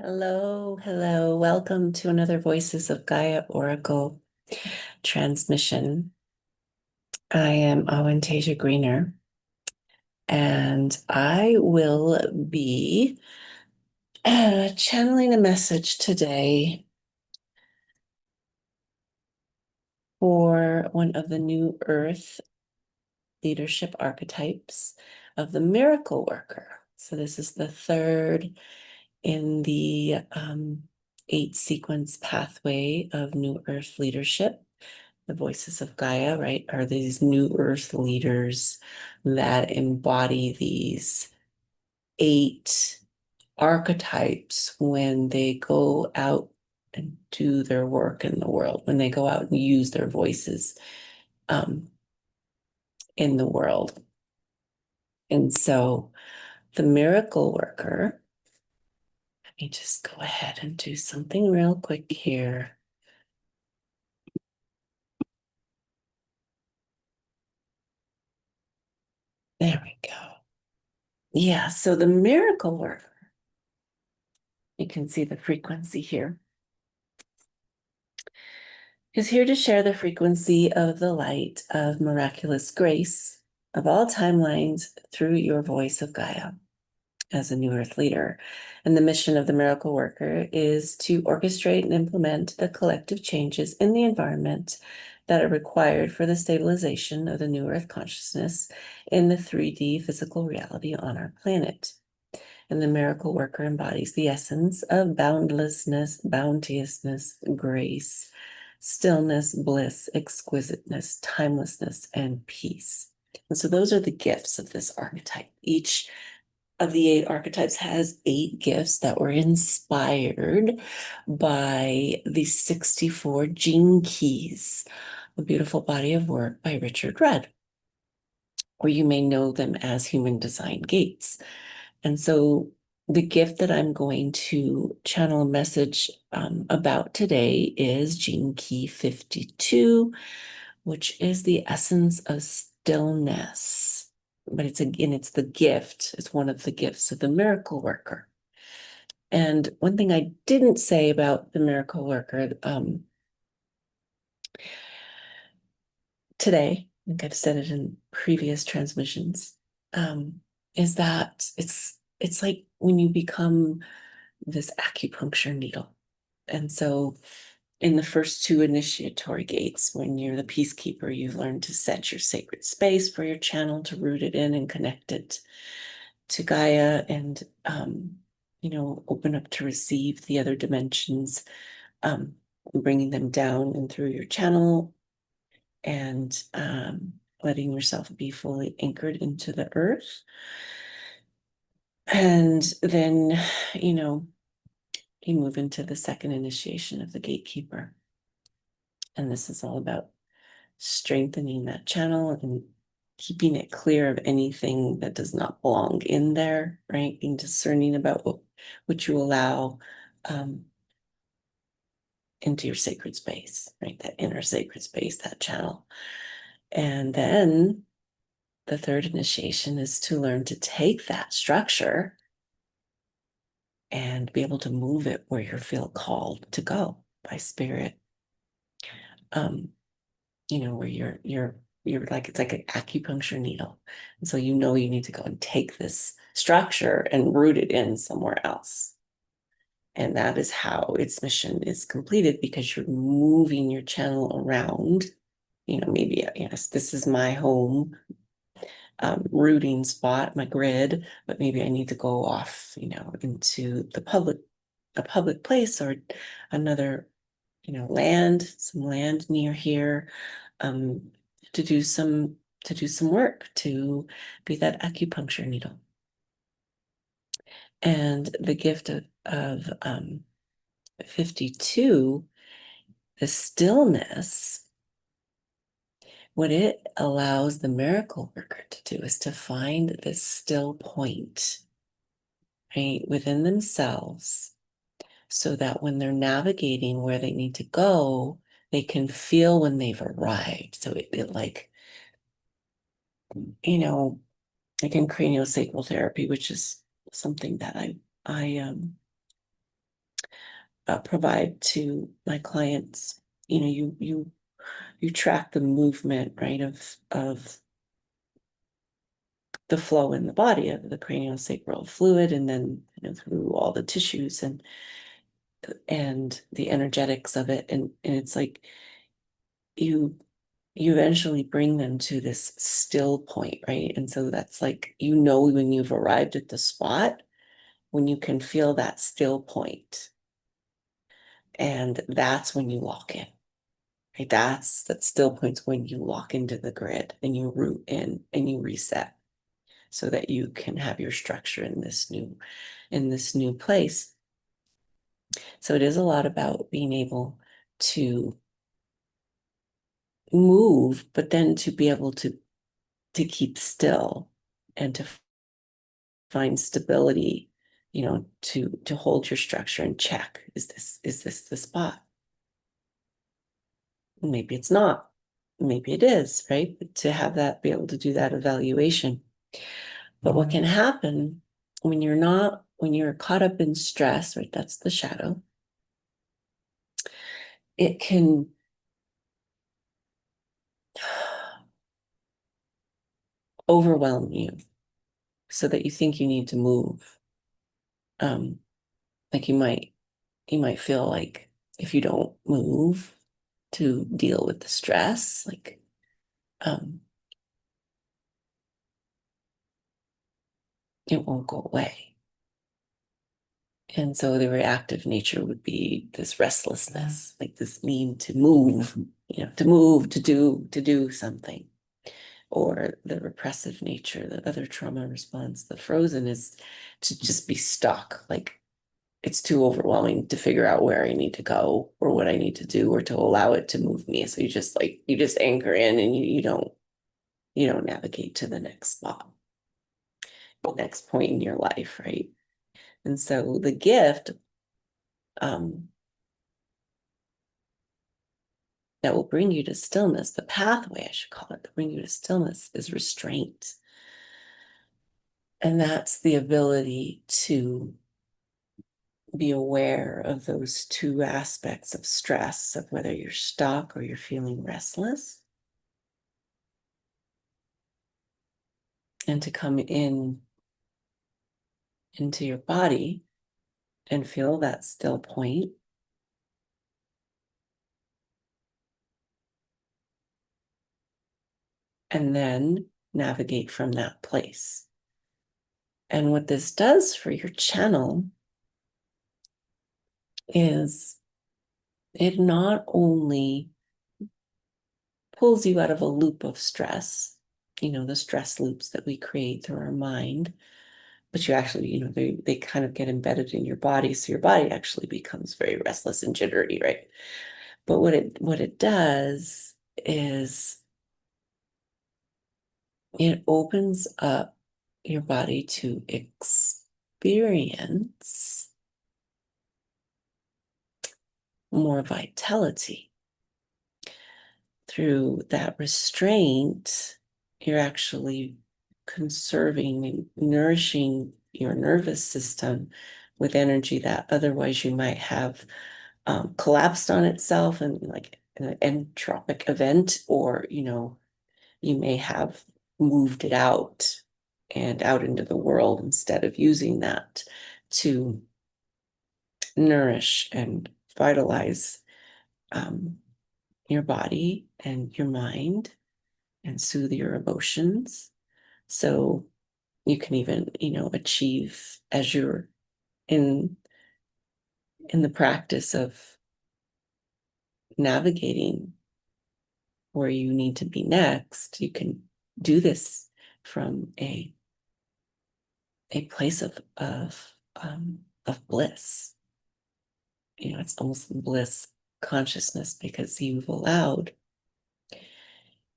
Hello, hello. Welcome to another Voices of Gaia Oracle transmission. I am Aven Teija Greener, and I will be channeling a message today for one of the new Earth leadership archetypes of the miracle worker. So this is the third in the 8 sequence pathway of new Earth leadership. The voices of Gaia, right, are these new Earth leaders that embody these 8 archetypes when they go out and do their work in the world, when they go out and use their voices um, in the world. And so the miracle worker, let me just go ahead and do something real quick here. There we go. Yeah, so the miracle worker, you can see the frequency here, is here to share the frequency of the light of miraculous grace of all timelines through your voice of Gaia as a new Earth leader. And the mission of the miracle worker is to orchestrate and implement the collective changes in the environment that are required for the stabilization of the new Earth consciousness in the 3D physical reality on our planet. And the miracle worker embodies the essence of boundlessness, bounteousness, grace, stillness, bliss, exquisiteness, timelessness, and peace. And so those are the gifts of this archetype. Each of the 8 archetypes has 8 gifts that were inspired by the 64 gene keys, a beautiful body of work by Richard Rudd, or you may know them as human design gates. And so the gift that I'm going to channel a message about today is Gene Key 52, which is the essence of stillness. But it's the gift. It's one of the gifts of the miracle worker. And one thing I didn't say about the miracle worker today, I think I've said it in previous transmissions, is that it's like when you become this acupuncture needle. And so in the first 2 initiatory gates, when you're the peacekeeper, you've learned to set your sacred space for your channel, to root it in and connect it to Gaia, and open up to receive the other dimensions, bringing them down and through your channel, and letting yourself be fully anchored into the earth. And then, you move into the second initiation of the gatekeeper. And this is all about strengthening that channel and keeping it clear of anything that does not belong in there, right? Being discerning about what you allow into your sacred space, right? That inner sacred space, that channel. And then the third initiation is to learn to take that structure and be able to move it where you feel called to go by spirit. Where you're like, it's like an acupuncture needle. And so you need to go and take this structure and root it in somewhere else. And that is how its mission is completed, because you're moving your channel around. Maybe, yes, this is my home rooting spot, my grid, but maybe I need to go off, into a public place, or another, some land near here, to do some work, to be that acupuncture needle. And the gift of 52, the stillness, what it allows the miracle worker to do is to find this still point, right, within themselves, so that when they're navigating where they need to go, they can feel when they've arrived. So it like, like in craniosacral therapy, which is something that I provide to my clients. You know, you track the movement, right, of the flow in the body of the craniosacral fluid, and then through all the tissues and the energetics of it, and it's like you eventually bring them to this still point, right? And so that's like, when you've arrived at the spot, when you can feel that still point, and that's when you lock in, right? That still point's when you lock into the grid and you root in and you reset, so that you can have your structure in this new place. So it is a lot about being able to move, but then to be able to keep still and to find stability, to hold your structure in check. Is this the spot? Maybe it's not. Maybe it is, right? But to have that, be able to do that evaluation. But what can happen when you're caught up in stress, right? That's the shadow. It can overwhelm you so that you think you need to move. Um, like you might feel like if you don't move to deal with the stress, like um, it won't go away. And so the reactive nature would be this restlessness, like this need to move, to do something. Or the repressive nature, the other trauma response, the frozen, is to just be stuck. Like it's too overwhelming to figure out where I need to go or what I need to do or to allow it to move me. So you just anchor in, and you don't navigate to the next spot, the next point in your life, right? And so the gift um that will bring you to stillness, the pathway, I should call it, to bring you to stillness, is restraint. And that's the ability to be aware of those two aspects of stress, of whether you're stuck or you're feeling restless, and to come into your body and feel that still point, and then navigate from that place. And what this does for your channel is it not only pulls you out of a loop of stress, the stress loops that we create through our mind, but you actually, they kind of get embedded in your body. So your body actually becomes very restless and jittery, right? But what it does is it opens up your body to experience more vitality. Through that restraint, you're actually conserving and nourishing your nervous system with energy that otherwise you might have collapsed on itself and like an entropic event, or you may have moved it out and out into the world instead of using that to nourish and vitalize um, your body and your mind and soothe your emotions. So you can even, achieve, as you're in the practice of navigating where you need to be next, you can do this from a place of bliss. It's almost bliss consciousness, because you've allowed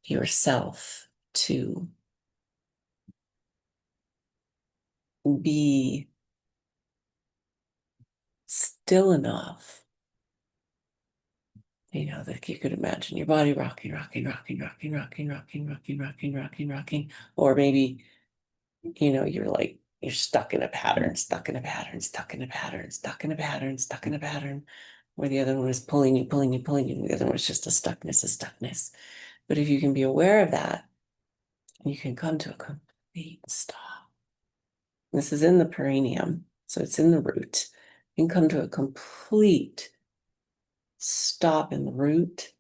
yourself to be still enough, that you could imagine your body rocking, rocking, rocking, rocking, rocking, rocking, rocking, rocking, rocking, rocking. Or maybe, you're like you're stuck in a pattern, stuck in a pattern, stuck in a pattern, stuck in a pattern, stuck in a pattern, where the other one was pulling you, pulling you, pulling you, and the other one was just a stuckness, a stuckness. But if you can be aware of that, you can come to a complete stop. This is in the perineum, so it's in the root. You can come to a complete stop in the root.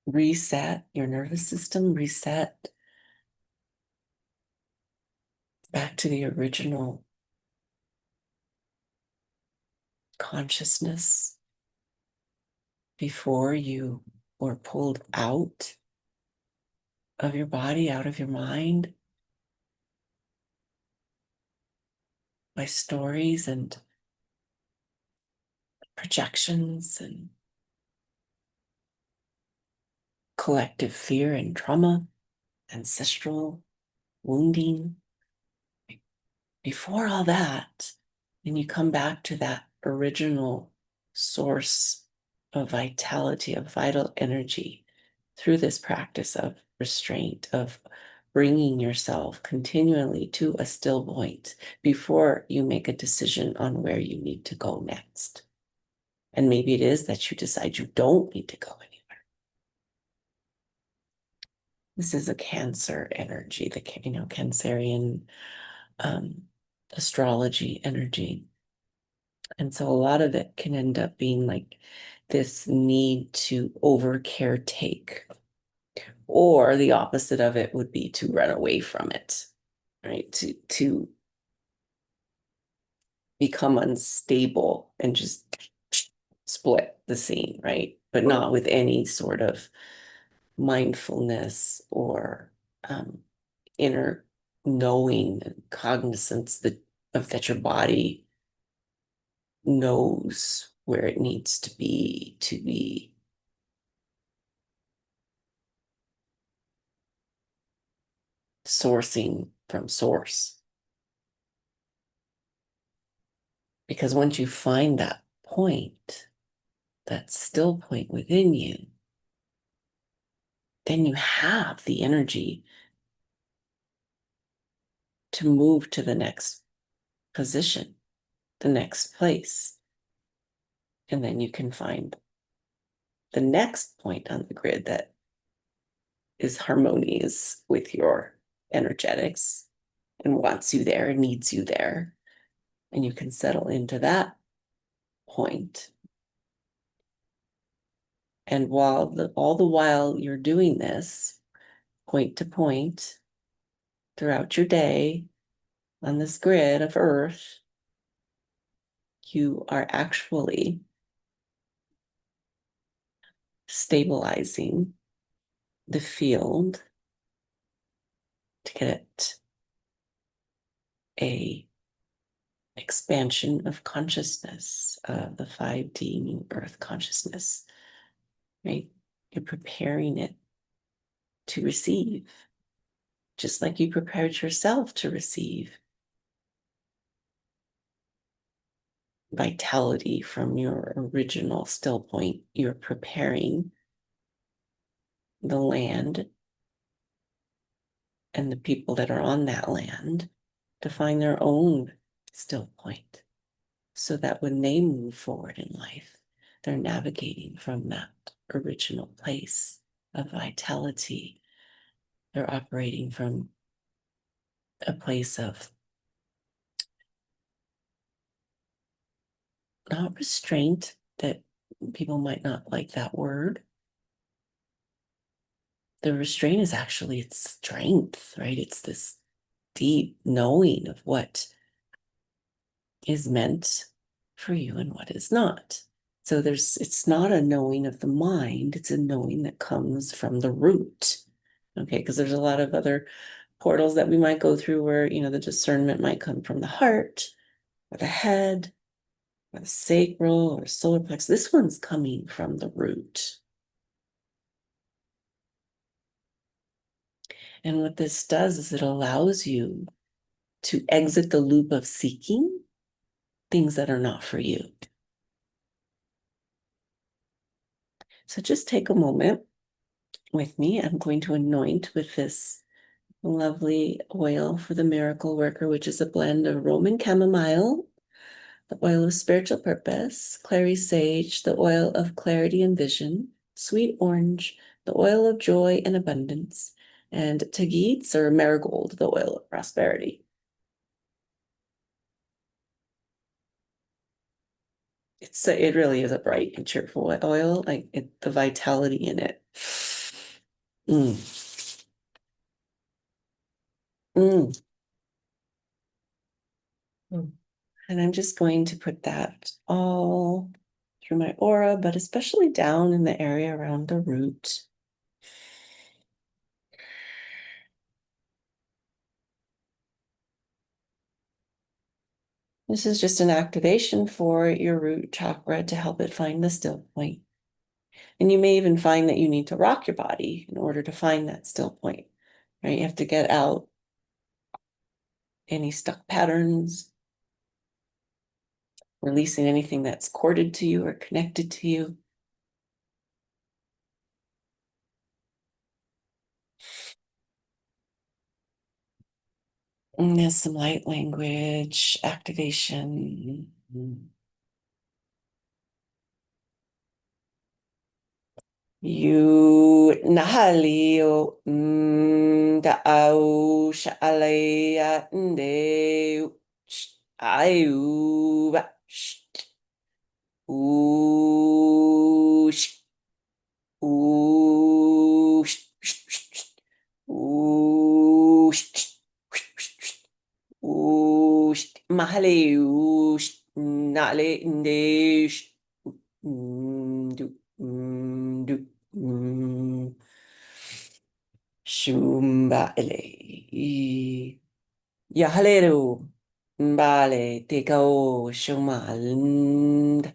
Reset your nervous system, reset back to the original consciousness before you were pulled out of your body, out of your mind by stories and projections and collective fear and trauma, ancestral wounding. Before all that, then you come back to that original source of vitality, of vital energy through this practice of restraint, of bringing yourself continually to a still point before you make a decision on where you need to go next. And maybe it is that you decide you don't need to go anywhere. This is a Cancer energy, the Cancerian astrology energy. And so a lot of it can end up being like this need to over caretake, or the opposite of it would be to run away from it, right? To become unstable and just split the scene, right? But not with any sort of mindfulness or inner knowing and cognizance that your body knows where it needs to be sourcing from source. Because once you find that point, that still point within you, then you have the energy to move to the next position, the next place. And then you can find the next point on the grid that is harmonious with your energetics and wants you there and needs you there. And you can settle into that point. And all the while you're doing this, point to point, throughout your day on this grid of Earth, you are actually stabilizing the field to get a expansion of consciousness, of the 5D new Earth consciousness, right? You're preparing it to receive, just like you prepared yourself to receive vitality from your original still point. You're preparing the land and the people that are on that land to find their own still point, so that when they move forward in life, they're navigating from that original place of vitality. They're operating from a place of not restraint, that people might not like that word. The restraint is actually its strength, right? It's this deep knowing of what is meant for you and what is not. So it's not a knowing of the mind, it's a knowing that comes from the root. Okay, because there's a lot of other portals that we might go through where, the discernment might come from the heart or the head or the sacral or solar plexus. This one's coming from the root. And what this does is it allows you to exit the loop of seeking things that are not for you. So just take a moment with me. I'm going to anoint with this lovely oil for the miracle worker, which is a blend of Roman chamomile, the oil of spiritual purpose, clary sage, the oil of clarity and vision, sweet orange, the oil of joy and abundance, and tageets or marigold, the oil of prosperity. It really is a bright and cheerful oil, like the vitality in it. Mm. Mm. Mm. And I'm just going to put that all through my aura, but especially down in the area around the root. This is just an activation for your root chakra to help it find the still point. And you may even find that you need to rock your body in order to find that still point, right? You have to get out any stuck patterns, releasing anything that's corded to you or connected to you. And there's some light language activation. You nahalio da au shaalaya nde ayu ba ooh ooh ooh ooh mahaleu nale nde do do shumbale yahalero mbale tekao shumal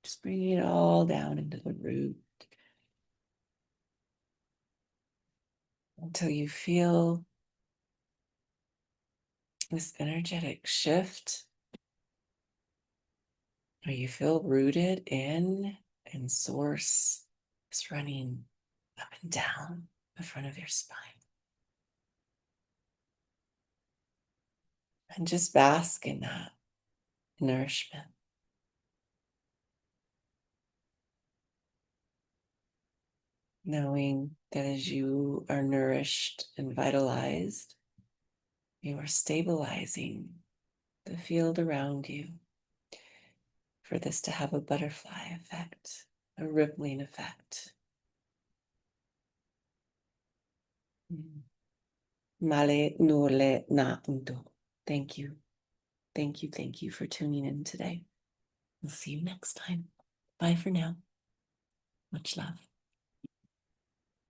just bringing it all down into the root until you feel this energetic shift where you feel rooted in and source is running up and down the front of your spine. And just bask in that nourishment. Knowing that as you are nourished and vitalized, you are stabilizing the field around you for this to have a butterfly effect, a rippling effect. Male nule na undo. Thank you. Thank you. Thank you for tuning in today. We'll see you next time. Bye for now. Much love.